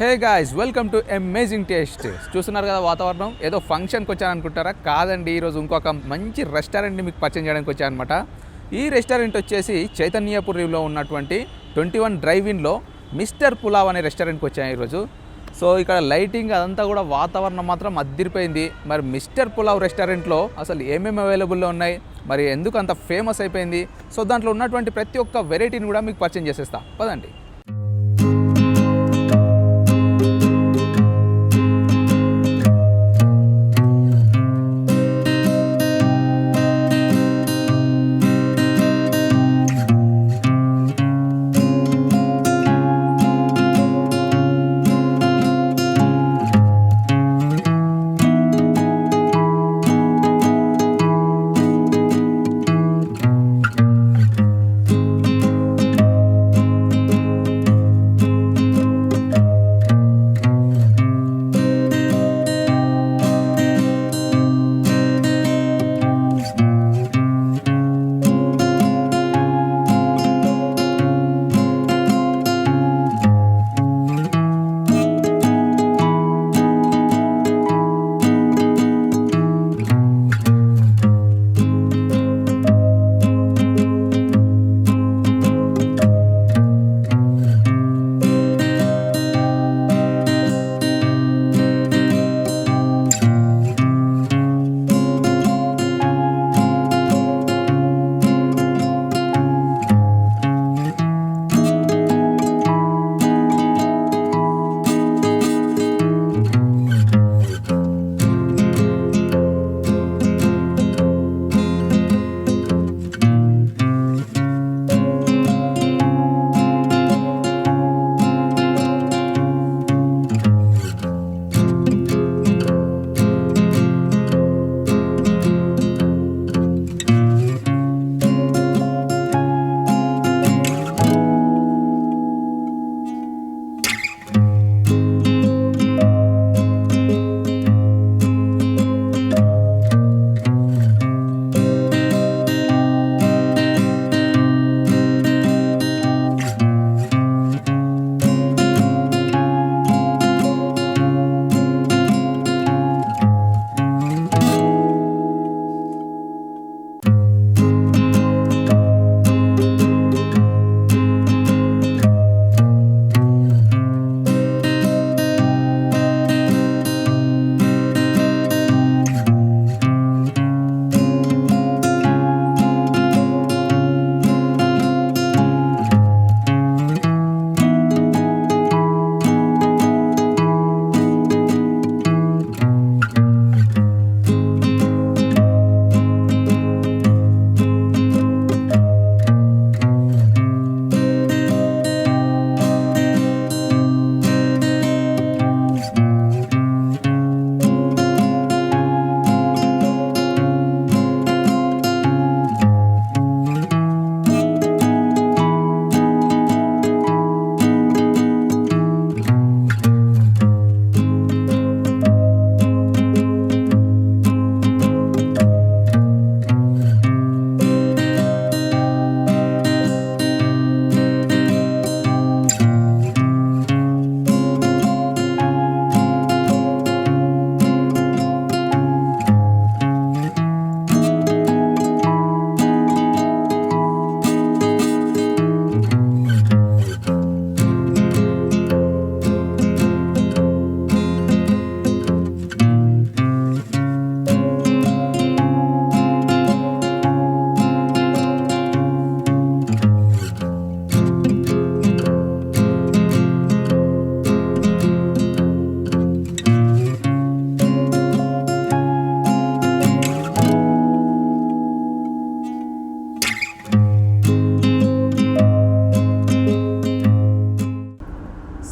Hey guys, welcome to amazing taste. చూస్తున్నారు కదా వాతావరణం, ఏదో ఫంక్షన్కి వచ్చాను అనుకుంటారా? కాదండి, ఈరోజు ఇంకొక మంచి రెస్టారెంట్ని మీకు పరిచయం చేయడానికి వచ్చానమాట. ఈ రెస్టారెంట్ వచ్చేసి చైతన్యపురిలో ఉన్నటువంటి 21 డ్రైవ్-ఇన్లో మిస్టర్ పులావ్ అనే రెస్టారెంట్కి వచ్చాను ఈరోజు. సో ఇక్కడ లైటింగ్ అదంతా కూడా వాతావరణం మాత్రం అద్దిరిపోయింది. మరి మిస్టర్ పులావ్ రెస్టారెంట్లో అసలు ఏమేమి అవైలబుల్లో ఉన్నాయి, మరి ఎందుకు అంత ఫేమస్ అయిపోయింది, సో దాంట్లో ఉన్నటువంటి ప్రతి ఒక్క వెరైటీని కూడా మీకు పరిచయం చేసేస్తా పదండి.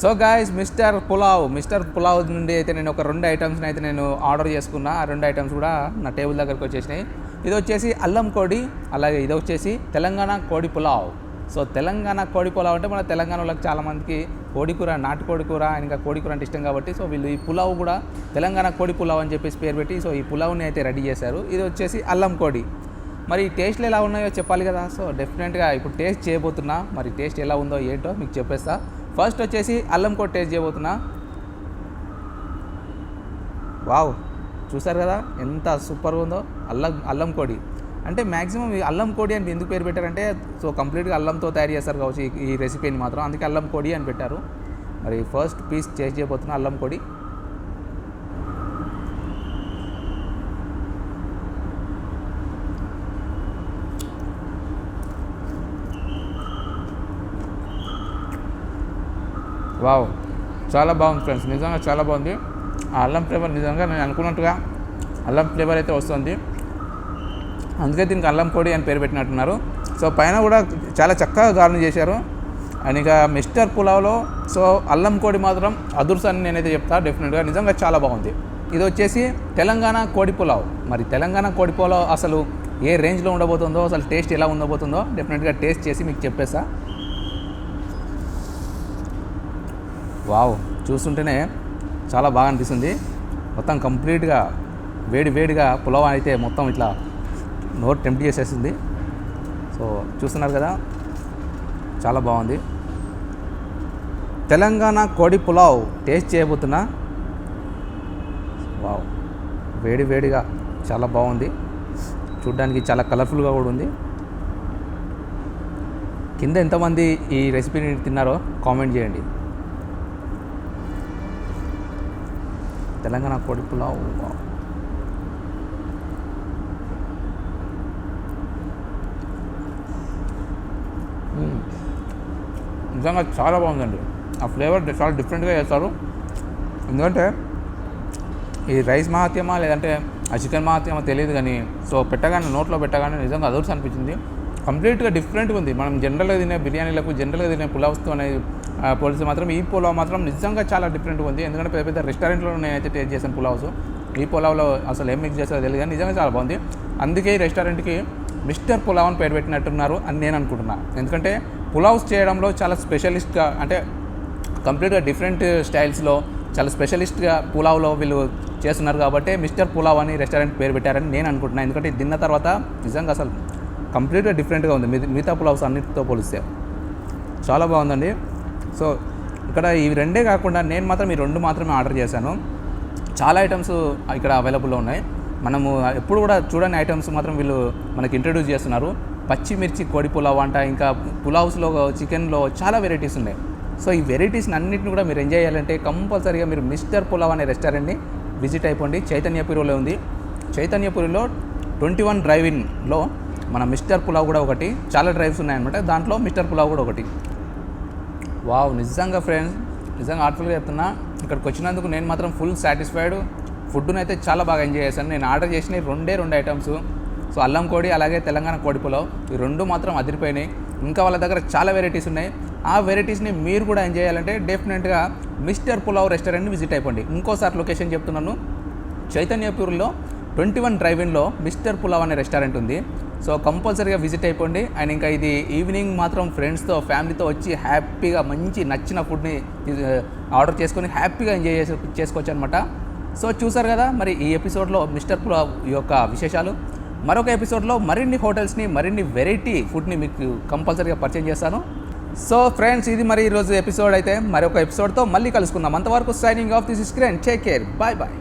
సో గాయస్, మిస్టర్ పులావ్ నుండి అయితే నేను ఒక 2 ఐటమ్స్ని అయితే నేను ఆర్డర్ చేసుకున్నా. ఆ 2 ఐటమ్స్ కూడా నా టేబుల్ దగ్గరకు వచ్చేసినాయి. ఇది వచ్చేసి అల్లం కోడి, అలాగే ఇది వచ్చేసి తెలంగాణ కోడి పులావ్. సో తెలంగాణ కోడి పులావ్ అంటే మన తెలంగాణ వాళ్ళకి చాలామందికి కోడికూర, నాటుకోడి కూర, ఇంకా కోడికూర అంటే ఇష్టం కాబట్టి సో వీళ్ళు ఈ పులావ్ కూడా తెలంగాణ కోడి పులావ్ అని చెప్పేసి పేరు పెట్టి సో ఈ పులావ్ని అయితే రెడీ చేశారు. ఇది వచ్చేసి అల్లం కోడి. మరి టేస్ట్లు ఎలా ఉన్నాయో చెప్పాలి కదా. సో డెఫినెట్గా ఇప్పుడు టేస్ట్ చేయబోతున్నా. మరి టేస్ట్ ఎలా ఉందో ఏంటో మీకు చెప్పేస్తా. ఫస్ట్ వచ్చేసి అల్లం కోడి టేస్ట్ చేయబోతున్నా. వావ్, చూసారు కదా ఎంత సూపర్గా ఉందో. అల్లం కోడి అంటే మ్యాక్సిమం ఈ అల్లం కోడి అని ఎందుకు పేరు పెట్టారంటే సో కంప్లీట్గా అల్లంతో తయారు చేస్తారు కావచ్చు ఈ రెసిపీని మాత్రం, అందుకే అల్లం కోడి అని పెట్టారు. మరి ఫస్ట్ పీస్ టేస్ట్ చేయబోతున్నా అల్లం కోడి. వావ్, చాలా బాగుంది ఫ్రెండ్స్, నిజంగా చాలా బాగుంది. ఆ అల్లం ఫ్లేవర్ నిజంగా నేను అనుకున్నట్టుగా అల్లం ఫ్లేవర్ అయితే వస్తుంది, అందుకే దీనికి అల్లం పొడి అని పేరు పెట్టినట్టున్నారు. సో పైన కూడా చాలా చక్కగా గార్నిష్ చేశారు. అండ్ ఇక మిస్టర్ పులావ్లో సో అల్లం కోడి మాత్రం అదుర్స్ అని నేనైతే చెప్తాను డెఫినెట్గా, నిజంగా చాలా బాగుంది. ఇది వచ్చేసి తెలంగాణ కోడి పులావ్. మరి తెలంగాణ కోడి పులావ్ అసలు ఏ రేంజ్లో ఉండబోతుందో, అసలు టేస్ట్ ఎలా ఉండబోతుందో డెఫినెట్గా టేస్ట్ చేసి మీకు చెప్పేస్తా. వావ్, చూస్తుంటేనే చాలా బాగా అనిపిస్తుంది. మొత్తం కంప్లీట్గా వేడిగా పులావ్ అయితే మొత్తం ఇట్లా నోరు టెంప్ట్ చేసేస్తుంది. సో చూస్తున్నారు కదా, చాలా బాగుంది. తెలంగాణ కోడి పులావ్ టేస్ట్ చేయబోతున్నా. వావ్, వేడిగా చాలా బాగుంది, చూడ్డానికి చాలా కలర్ఫుల్గా కూడా ఉంది. కింద ఎంతమంది ఈ రెసిపీని తిన్నారో కామెంట్ చేయండి. తెలంగాణ కోడి పులావ్ నిజంగా చాలా బాగుందండి. ఆ ఫ్లేవర్ చాలా డిఫరెంట్గా చేస్తారు. ఎందుకంటే ఈ రైస్ మహాత్యమా లేదంటే ఆ చికెన్ మహాత్యమా తెలియదు కానీ సో నోట్లో పెట్టగానే నిజంగా అదర్స్ అనిపించింది. కంప్లీట్గా డిఫరెంట్గా ఉంది. మనం జనరల్గా తినే బిర్యానీలకు జనరల్గా తినే పులావ్స్తో పోలిస్తే మాత్రం ఈ పులావ్ మాత్రం నిజంగా చాలా డిఫరెంట్గా ఉంది. ఎందుకంటే పెద్ద రెస్టారెంట్లో నేనైతే టేస్ట్ చేసిన పులావ్స్, ఈ పులావ్లో అసలు ఏం మిక్స్ చేస్తారో తెలియదు కానీ నిజంగా చాలా బాగుంది. అందుకే ఈ రెస్టారెంట్కి మిస్టర్ పులావ్ అని పేరు పెట్టినట్టున్నారు అని నేను అనుకుంటున్నాను. ఎందుకంటే పులావ్స్ చేయడంలో చాలా స్పెషలిస్ట్గా, అంటే కంప్లీట్గా డిఫరెంట్ స్టైల్స్లో చాలా స్పెషలిస్ట్గా పులావ్లో వీళ్ళు చేస్తున్నారు కాబట్టి మిస్టర్ పులావ్ అని రెస్టారెంట్ పేరు పెట్టారని నేను అనుకుంటున్నాను. ఎందుకంటే తిన్న తర్వాత నిజంగా అసలు కంప్లీట్గా డిఫరెంట్గా ఉంది మిగతా పులావ్స్ అన్నిటితో పోలిస్తే. చాలా బాగుందండి. సో ఇక్కడ ఇవి రెండే కాకుండా నేను మాత్రం ఈ రెండు మాత్రమే ఆర్డర్ చేశాను. చాలా ఐటమ్స్ ఇక్కడ అవైలబుల్లో ఉన్నాయి. మనము ఎప్పుడు కూడా చూడని ఐటమ్స్ మాత్రం వీళ్ళు మనకి ఇంట్రడ్యూస్ చేస్తున్నారు. పచ్చిమిర్చి కోడి పులావ్ అంట, ఇంకా పులావ్స్లో చికెన్లో చాలా వెరైటీస్ ఉన్నాయి. సో ఈ వెరైటీస్ని అన్నింటిని కూడా మీరు ఎంజాయ్ చేయాలంటే కంపల్సరీగా మీరు మిస్టర్ పులావ్ అనే రెస్టారెంట్ని విజిట్ అయిపోండి. చైతన్యపురిలో ఉంది. చైతన్యపురిలో 21 డ్రైవ్-ఇన్లో మన మిస్టర్ పులావ్ కూడా ఒకటి, చాలా డ్రైవ్స్ ఉన్నాయన్నమాట, దాంట్లో మిస్టర్ పులావ్ కూడా ఒకటి. వావ్, నిజంగా ఫ్రెండ్స్, నిజంగా హార్ట్ఫుల్గా చెప్తున్నా, ఇక్కడికి వచ్చినందుకు నేను మాత్రం ఫుల్ సాటిస్ఫైడ్. ఫుడ్ని అయితే చాలా బాగా ఎంజాయ్ చేశాను. నేను ఆర్డర్ చేసిన రెండు ఐటమ్స్, సో అల్లం కోడి అలాగే తెలంగాణ కోడి పులావ్, ఈ రెండు మాత్రం అదిరిపోయినాయి. ఇంకా వాళ్ళ దగ్గర చాలా వెరైటీస్ ఉన్నాయి. ఆ వెరైటీస్ని మీరు కూడా ఎంజాయ్ చేయాలంటే డెఫినెట్గా మిస్టర్ పులావ్ రెస్టారెంట్ని విజిట్ అయిపోండి. ఇంకోసారి లొకేషన్ చెప్తున్నాను, చైతన్యపూర్లో 21 డ్రైవ్-ఇన్లో మిస్టర్ పులావ్ అనే రెస్టారెంట్ ఉంది. సో కంపల్సరీగా విజిట్ అయిపోండి. అండ్ ఇంకా ఇది ఈవినింగ్ మాత్రం ఫ్రెండ్స్తో ఫ్యామిలీతో వచ్చి హ్యాపీగా మంచి నచ్చిన ఫుడ్ని ఆర్డర్ చేసుకొని హ్యాపీగా ఎంజాయ్ చేసుకోవచ్చు అనమాట. సో చూసారు కదా మరి ఈ ఎపిసోడ్లో మిస్టర్ పులావ్ యొక్క విశేషాలు. మరొక ఎపిసోడ్లో మరిన్ని హోటల్స్ని, మరిన్ని వెరైటీ ఫుడ్ని మీకు కంపల్సరీగా పరిచయం చేస్తాను. సో ఫ్రెండ్స్, ఇది మరి ఈరోజు ఎపిసోడ్ అయితే మరొక ఎపిసోడ్తో మళ్ళీ కలుసుకుందాం. అంతవరకు signing off, this is Kiran. Take care, bye bye.